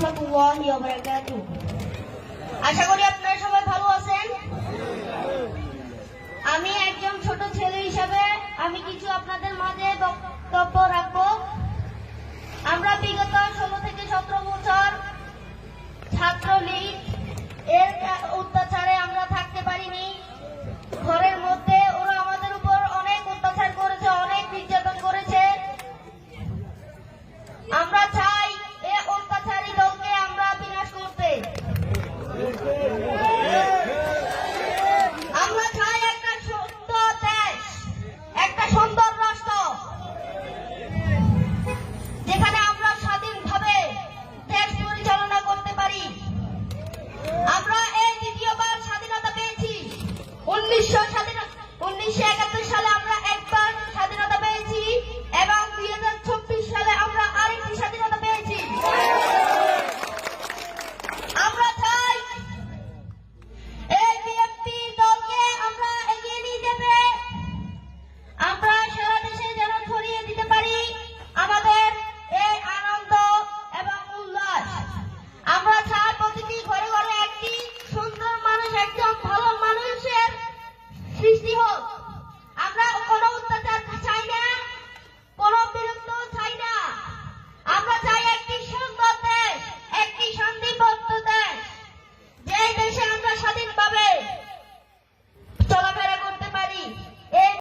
রাহমাতুল্লাহি ওয়া বারাকাতুহু। আশা করি আপনারা সবাই ভালো আছেন। আমি একজন ছোট ছেলে হিসাবে আমি কিছু আপনাদের মাঝে বক্তব্য রাখবো। আমরা বিগত 16 থেকে 17 বছর ছাত্রলীগ এর অত্যাচারে আমরা থাকতে পারিনি। ঘরের মধ্যে ওরা আমাদের উপর অনেক অত্যাচার করেছে, অনেক নির্যাতন করেছে। আমরা চাই এই অত্যাচারী দলকে আমরা বিনাশ করতে। আমরা চাই একটা সুন্দর দেশ, একটা সুন্দর রাষ্ট্র, যেখানে আমরা স্বাধীনভাবে দেশ পরিচালনা করতে পারি। আমরা এই দ্বিতীয়বার স্বাধীনতা পেয়েছি। 1971 সালে আমরা একবার স্বাধীনতা পেয়েছি এবং 2024 সালে আমরা আরেকটি স্বাধীনতা পেয়েছি। আমরা চাই এই বিএনপি দলকে আমরা এগিয়ে নিয়ে যেতে, আমরা সারা দেশে যেন ছড়িয়ে দিতে পারি আমাদের এই আনন্দ এবং উল্লাস। আমরা চাই প্রতিটি ঘরে ঘরে একটি সুন্দর মানুষ, একজন ভালো মানুষের সৃষ্টি হোক।